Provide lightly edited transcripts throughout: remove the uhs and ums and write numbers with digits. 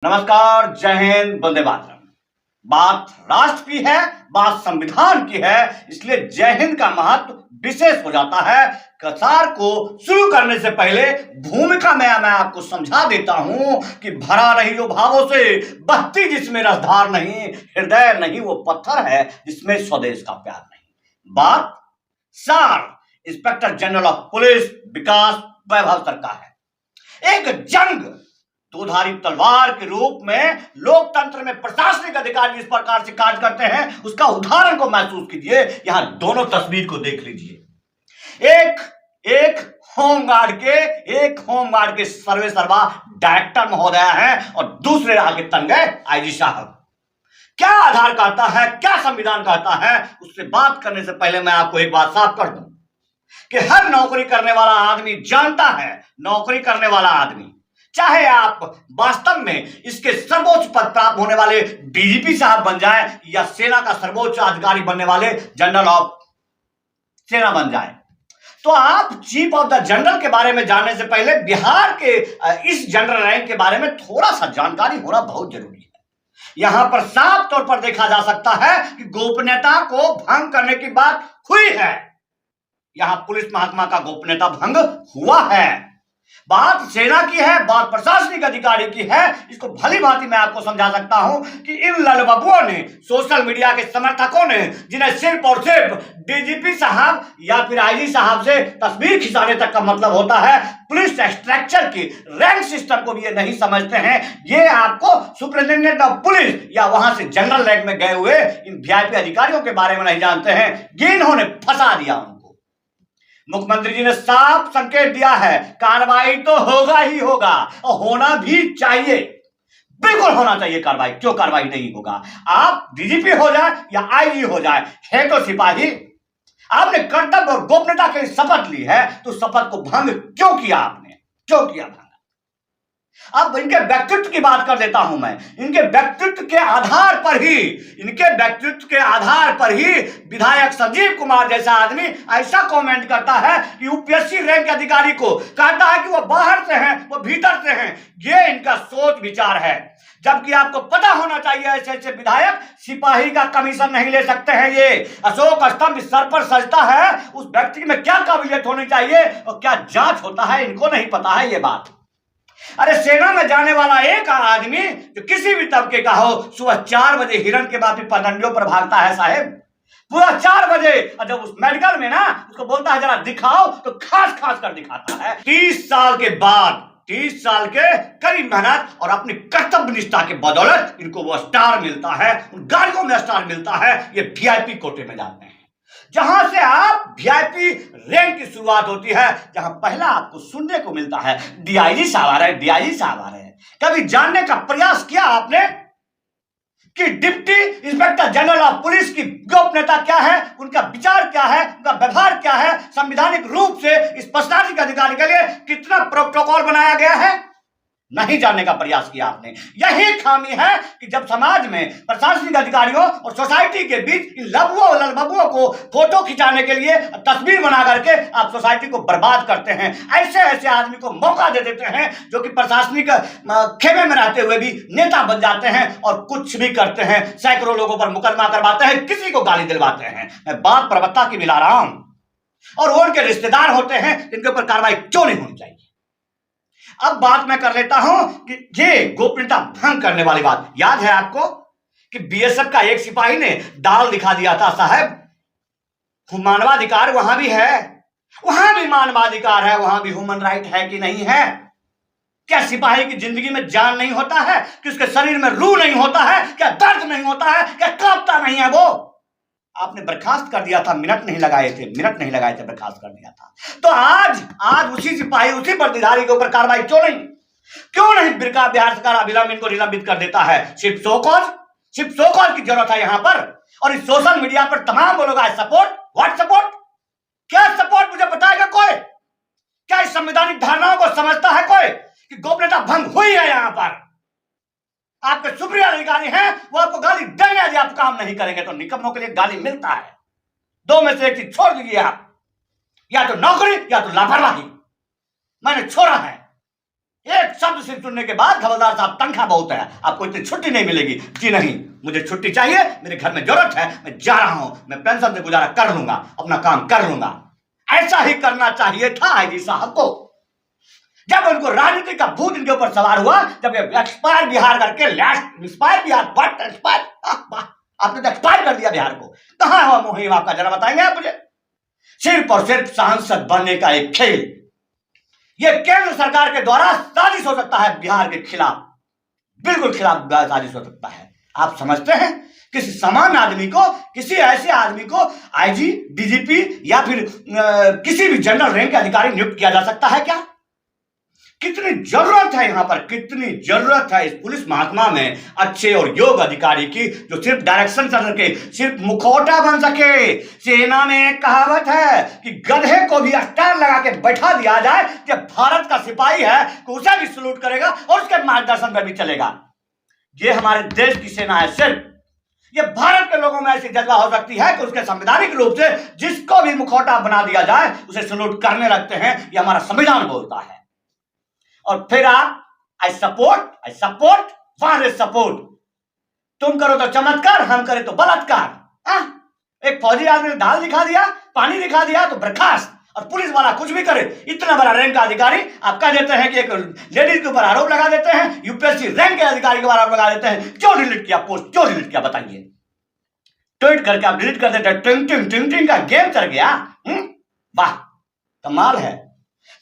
नमस्कार, जय हिंद, वंदे मातरम। बात राष्ट्र की है, बात संविधान की है, इसलिए जय हिंद का महत्व विशेष हो जाता है। कसार को शुरू करने से पहले भूमिका में मैं आपको समझा देता हूं कि भरा रही हो भावों से, बहती जिसमें रसधार नहीं, हृदय नहीं वो पत्थर है जिसमें स्वदेश का प्यार नहीं। बात सार inspector general of police Vikas Vaibhav sir का है। एक जंग दोधारी तलवार के रूप में लोकतंत्र में प्रशासनिक अधिकारी इस प्रकार से कार्य करते हैं, उसका उदाहरण को महसूस कीजिए। यहां दोनों तस्वीर को देख लीजिए। एक होमगार्ड के सर्वे सर्वा डायरेक्टर महोदय हैं और दूसरे आगे तन गए आईजी साहब। क्या आधार कहता है, क्या संविधान कहता है, उससे बात करने से पहले मैं आपको एक बात साफ कर दूं कि हर नौकरी करने वाला आदमी जानता है, नौकरी करने वाला आदमी चाहे आप वास्तव में इसके सर्वोच्च पद प्राप्त होने वाले डीजीपी साहब बन जाए या सेना का सर्वोच्च अधिकारी बनने वाले जनरल ऑफ सेना बन जाए, तो आप चीफ ऑफ द जनरल के बारे में जानने से पहले बिहार के इस जनरल रैंक के बारे में थोड़ा सा जानकारी होना बहुत जरूरी है। यहां पर साफ तौर पर देखा जा सकता है कि गोपनीयता को भंग करने की बात हुई है। यहां पुलिस महकमा का गोपनीयता भंग हुआ है। बात सेना की है, बात प्रशासनिक अधिकारी की है। इसको भली भांति मैं आपको समझा सकता हूं कि इन ललबबुओं ने, सोशल मीडिया के समर्थकों ने, जिन्हें सिर्फ और सिर्फ डीजीपी साहब या फिर आईजी साहब से तस्वीर खिंचाने तक का मतलब होता है, पुलिस स्ट्रक्चर की रैंक सिस्टम को भी ये नहीं समझते हैं। ये आपको सुपरिटेंडेंट ऑफ पुलिस या वहां से जनरल रैंक में गए हुए इन वीआईपी अधिकारियों के बारे में नहीं जानते हैं। ये इन्होंने फंसा दिया उनको। मुख्यमंत्री जी ने साफ संकेत दिया है, कार्रवाई तो होगा ही होगा और होना भी चाहिए, बिल्कुल होना चाहिए कार्रवाई। क्यों कार्रवाई नहीं होगा? आप डीजीपी हो जाए या आईजी हो जाए, है तो सिपाही। आपने कर्तव्य और गोपनीयता के लिए शपथ ली है, तो शपथ को भंग क्यों किया आपने? क्यों किया भंग? अब इनके व्यक्तित्व की बात कर देता हूं मैं। इनके व्यक्तित्व के आधार पर ही विधायक संजीव कुमार जैसा आदमी ऐसा कमेंट करता है कि यूपीएससी रैंक के अधिकारी को कहता है कि वो बाहर से हैं, वो भीतर से हैं। ये इनका सोच विचार है। जबकि आपको पता होना चाहिए ऐसे ऐसे विधायक सिपाही का कमीशन नहीं ले सकते हैं। ये अशोक स्तंभ सर पर सजता है, उस व्यक्ति में क्या काबिलियत होनी चाहिए और क्या जांच होता है, इनको नहीं पता है ये बात। अरे सेना में जाने वाला एक आदमी जो किसी भी तबके का हो, सुबह 4 बजे हिरण के बापी पगडंडियों पर भागता है साहेब, पूरा 4 बजे। और जब उस मेडिकल में ना उसको बोलता है जरा दिखाओ, तो खास खास कर दिखाता है। 30 साल के बाद, 30 साल के कड़ी मेहनत और अपनी कर्तव्य निष्ठा के बदौलत इनको वो स्टार मिलता है, उन गाड़ियों में स्टार मिलता है। ये वीआईपी कोटे में जाते हैं, जहां से आप वीआईपी रैंक की शुरुआत होती है, जहां पहला आपको सुनने को मिलता है डीआईजी साहब आ रहे हैं, डीआईजी साहब आ रहे हैं। कभी जानने का प्रयास किया आपने कि deputy inspector general of police की गोपनीयता क्या है, उनका विचार क्या है, उनका व्यवहार क्या है, संवैधानिक रूप से इस प्रशासनिक अधिकारी के लिए कितना प्रोटोकॉल बनाया गया है? नहीं जानने का प्रयास किया आपने। यही खामी है कि जब समाज में प्रशासनिक अधिकारियों और सोसाइटी के बीच इन लबुओं ललबबुओं को फोटो खिंचाने के लिए तस्वीर बना करके आप सोसाइटी को बर्बाद करते हैं। ऐसे ऐसे आदमी को मौका दे देते हैं जो कि प्रशासनिक खेमे में रहते हुए भी नेता बन जाते हैं और कुछ भी करते हैं। सैकड़ों लोगों पर मुकदमा करवाते हैं, किसी को गाली दिलवाते हैं। मैं बात प्रवक्ता की मिला रहा हूं, और वो उनके रिश्तेदार होते हैं जिनके ऊपर कार्रवाई क्यों नहीं होनी चाहिए। अब बात मैं कर लेता हूं कि ये गोपनीयता भंग करने वाली बात याद है आपको कि बीएसएफ का एक सिपाही ने दाल दिखा दिया था साहब। मानवाधिकार वहां भी है, वहां भी मानवाधिकार है, वहां भी ह्यूमन राइट है कि नहीं है? क्या सिपाही की जिंदगी में जान नहीं होता है? कि उसके शरीर में रूह नहीं होता है? क्या दर्द नहीं होता है? क्या कांपता नहीं है वो? आपने बर्खास्त कर दिया था, मिनट नहीं लगाए थे बर्खास्त कर दिया था। तो आज उसी सिपाही, उसी वर्दीधारी के ऊपर कार्रवाई क्यों नहीं बिहार सरकार अविलंब इनको निलंबित कर देता है? सिर्फ सो कॉज की जरूरत है यहां पर। और इस सोशल मीडिया पर तमाम बोलों का सपोर्ट, व्हाट सपोर्ट, क्या सपोर्ट मुझे बताएगा कोई? क्या इस संवैधानिक धारणाओं को समझता है कोई कि गोपनीयता भंग हुई है? यहां पर आपके सुप्रीम अधिकारी हैं, वो आपको गाली देंगे यदि आप काम नहीं करेंगे, तो निकम्मों के लिए गाली मिलता है। दो में से एक चीज छोड़ दीजिए आप, या तो नौकरी या तो लापरवाही। मैंने छोड़ा है। एक शब्द सिर्फ सुनने के बाद हवलदार साहब तनख्वाह बहुत है, आपको इतनी छुट्टी नहीं मिलेगी। जी नहीं, मुझे छुट्टी चाहिए, मेरे घर में जरूरत है, मैं जा रहा हूं, मैं पेंशन से गुजारा कर लूंगा, अपना काम कर लूंगा। ऐसा ही करना चाहिए था आईजी साहब को। जब उनको राजनीति का भूत इनके ऊपर सवार हुआ, जब ये एक्सपायर बिहार करके last inspire Bihar but expire, आपने तो एक्सपायर कर दिया बिहार को। कहां हुआ मुहिम आपका, जरा बताएंगे आप मुझे। सिर्फ और सिर्फ सांसद बनने का एक खेल, यह केंद्र सरकार के द्वारा साजिश हो सकता है बिहार के खिलाफ, बिल्कुल खिलाफ साजिश हो सकता है। आप समझते हैं किसी सामान्य आदमी को, किसी ऐसे आदमी को आईजी, डीजीपी या फिर किसी भी जनरल रैंक के अधिकारी नियुक्त किया जा सकता है क्या? कितनी जरूरत है यहां पर, कितनी जरूरत है इस पुलिस महकमा में अच्छे और योग्य अधिकारी की, जो सिर्फ डायरेक्शन कर सके, सिर्फ मुखौटा बन सके। सेना में एक कहावत है कि गधे को भी अस्टार लगा के बैठा दिया जाए, जब भारत का सिपाही है तो उसे भी सलूट करेगा और उसके मार्गदर्शन पर भी चलेगा। ये हमारे देश की सेना है। सिर्फ ये भारत के लोगों में ऐसी जज्बा हो सकती है कि उसके संवैधानिक रूप से जिसको भी मुखौटा बना दिया जाए उसे सलूट करने लगते हैं। ये हमारा संविधान बोलता है। और फिर आप आई सपोर्ट वारे सपोर्ट, तुम करो तो चमत्कार, हम करें तो बलात्कार। एक फौजी आदमी ने ढाल दिखा दिया, पानी दिखा दिया तो बर्खास्त, और पुलिस वाला कुछ भी करे। इतना बड़ा रैंक का अधिकारी आप कह देते हैं कि एक लेडीज के ऊपर आरोप लगा देते हैं, यूपीएससी रैंक के अधिकारी के ऊपर आरोप लगा देते हैं। क्यों डिलीट किया पोस्ट, क्यों डिलीट किया बताइए? ट्वीट करके आप डिलीट कर देते हैं। टिंग का गेम चल गया। वाह, कमाल है।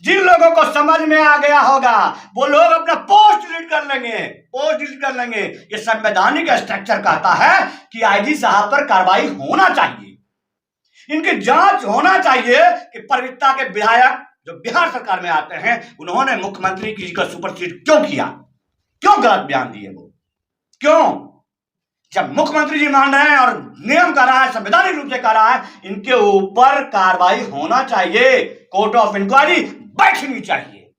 जिन लोगों को समझ में आ गया होगा वो लोग अपना पोस्ट डिलीट कर लेंगे। ये संवैधानिक स्ट्रक्चर कहता है कि आईजी साहब पर कार्रवाई होना चाहिए, इनकी जांच होना चाहिए कि प्रवृत्ता के विधायक जो बिहार सरकार में आते हैं उन्होंने मुख्यमंत्री जी का सुपरसीड क्यों किया, क्यों गलत बयान दिए वो, क्यों? जब मुख्यमंत्री जी मान रहे हैं और नियम कर रहा है, संवैधानिक रूप से कर रहा है, इनके ऊपर कार्रवाई होना चाहिए। कोर्ट ऑफ इंक्वायरी बैठनी चाहिए।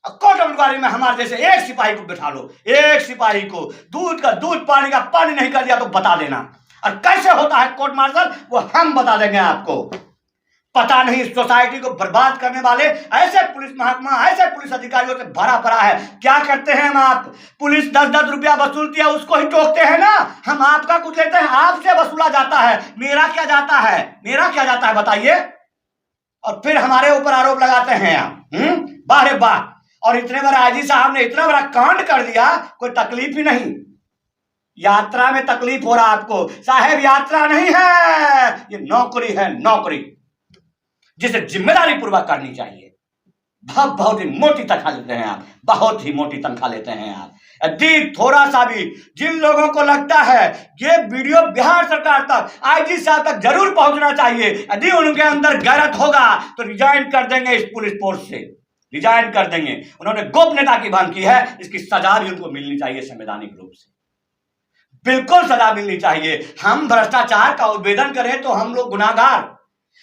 कोर्ट ऑफ इंक्वायरी में हमारे जैसे एक सिपाही को बिठा लो, एक सिपाही को दूध का दूध, पानी का पानी नहीं कर दिया तो बता देना। और कैसे होता है कोर्ट मार्शल वो हम बता देंगे आपको। पता नहीं सोसाइटी को बर्बाद करने वाले ऐसे पुलिस महकमा, ऐसे पुलिस अधिकारियों से भरा पड़ा है। क्या करते हैं हम? आप पुलिस 10-10 रुपया वसूलती है, उसको ही टोकते हैं ना। हम आपका कुछ लेते हैं, आपसे वसूला जाता है। मेरा क्या जाता है बताइए? और फिर हमारे ऊपर आरोप लगाते हैं आप। वाह रे वाह। और इतने बड़े आईजी साहब ने इतना बड़ा कांड कर दिया, कोई तकलीफ ही नहीं। यात्रा में तकलीफ हो रहा आपको, साहेब यात्रा नहीं है, ये नौकरी है, नौकरी जिसे जिम्मेदारी पूर्वक करनी चाहिए। बहुत ही मोटी तनख्वाह लेते हैं आप, बहुत ही मोटी तनख्वाह लेते हैं आप। यदि थोड़ा सा भी जिन लोगों को लगता है ये वीडियो बिहार सरकार तक, आईजी साहब तक जरूर पहुंचना चाहिए, यदि उनके अंदर गैरत होगा तो रिजाइन कर देंगे, इस पुलिस फोर्स से रिजाइन कर देंगे। उन्होंने गोपनीयता की भंग की है, इसकी सजा भी उनको मिलनी चाहिए संवैधानिक रूप से, बिल्कुल सजा मिलनी चाहिए। हम भ्रष्टाचार का उद्भेदन करें तो हम लोग गुनाहगार,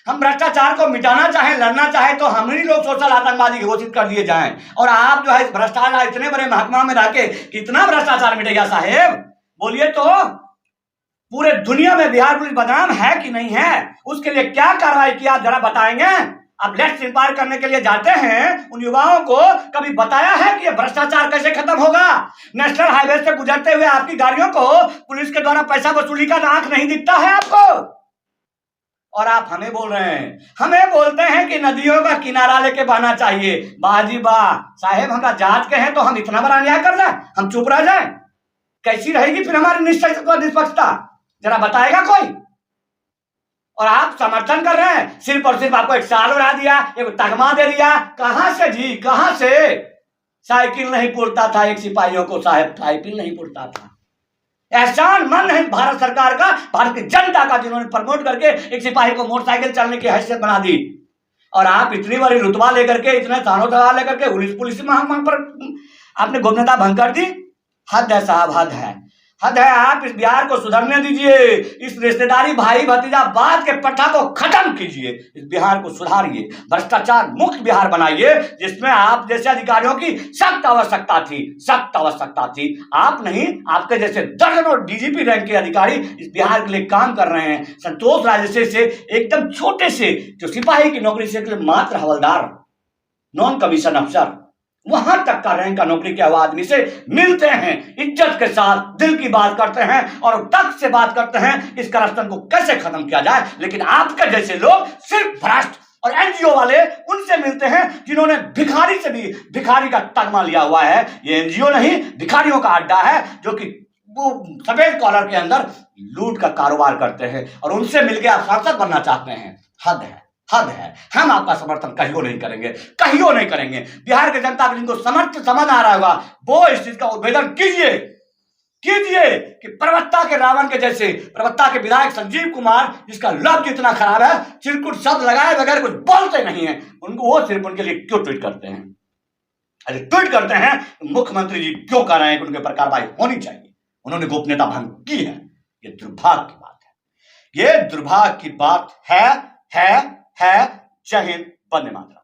हम भ्रष्टाचार को मिटाना चाहे, लड़ना चाहे तो हम ही लोग सोशल आतंकवादी घोषित कर दिए जाएं। और आप जो है इस भ्रष्टाचार, इतने बड़े महकमा में रह के कितना भ्रष्टाचार मिटेगा साहेब? बोलिए तो। पूरे दुनिया में बिहार पुलिस बदनाम है कि नहीं है? उसके लिए क्या कार्रवाई किया जरा बताएंगे? आप लेफ्ट इंपायर करने के लिए जाते हैं, उन युवाओं को कभी बताया है कि ये भ्रष्टाचार कैसे खत्म होगा? नेशनल हाईवे से गुजरते हुए आपकी गाड़ियों को पुलिस के द्वारा पैसा वसूली का आंख नहीं दिखता है आपको? और आप हमें बोल रहे हैं, हमें बोलते हैं कि नदियों का किनारा लेके बहना चाहिए। बाजी वाह साहेब, हमरा जांच के हैं तो हम इतना बड़ा अन्याय कर रहे हैं, हम चुप रह जाएं? कैसी रहेगी फिर हमारी निष्पक्षता? जरा बताएगा कोई? और आप समर्थन कर रहे हैं, सिर्फ और सिर्फ आपको एक साल उड़ा दिया, एक तगमा दे दिया। कहां से जी, कहां से? साइकिल नहीं पुरता था एक सिपाहियों को साहेब, साइकिल नहीं पुरता था। एहसान मन है भारत सरकार का, भारत की जनता का, जिन्होंने प्रमोट करके एक सिपाही को मोटरसाइकिल चलने की हैसियत बना दी। और आप इतनी बड़ी रुतबा लेकर के, इतने थानों तवा लेकर के पुलिस महामांग पर आपने गोपनीयता भंग कर दी। हद है साहब, हद है, हद है। आप इस बिहार को सुधरने दीजिए, इस रिश्तेदारी भाई भतीजा बात के प्रथा को खत्म कीजिए, इस बिहार को सुधारिए, भ्रष्टाचार मुक्त बिहार बनाइए, जिसमें आप जैसे अधिकारियों की सख्त आवश्यकता थी। आप नहीं, आपके जैसे दर्जनों डीजीपी रैंक के अधिकारी इस बिहार के लिए काम कर रहे हैं। संतोष राजसे से एकदम छोटे से जो सिपाही की नौकरी से मात्र हवलदार, नॉन कमीशन अफसर, वहां तक का रैंक का नौकरी के आदमी से मिलते हैं, इज्जत के साथ दिल की बात करते हैं और तक से बात करते हैं इस करप्शन को कैसे खत्म किया जाए। लेकिन आपके जैसे लोग सिर्फ भ्रष्ट और एनजीओ वाले उनसे मिलते हैं जिन्होंने भिखारी से भी भिखारी का तगमा लिया हुआ है। ये एनजीओ नहीं, भिखारियों का अड्डा है जो कि वो सफेद कॉलर के अंदर लूट का कारोबार करते हैं और उनसे मिलकर आप सांसद बनना चाहते हैं। हद है, हद है। हम आपका समर्थन कहियो नहीं करेंगे, कहियो नहीं करेंगे। बिहार के जनता जिनको समझ आ रहा होगा वो इस चीज का उद्भेदन कीजिए कि प्रवक्ता के रावण के जैसे प्रवक्ता के विधायक संजीव कुमार जिसका लफ्ज इतना खराब है, चिरकुट शब्द लगाए बगैर कुछ बोलते नहीं है, उनको वो सिर्फ उनके लिए क्यों ट्वीट करते हैं? अरे ट्वीट करते हैं मुख्यमंत्री जी क्यों कर रहे हैं कि उनके ऊपर कार्रवाई होनी चाहिए, उन्होंने गोपनीयता भंग की है। ये दुर्भाग्य की बात है, ये दुर्भाग्य की बात है। जय हिंद, वंदे मातरम।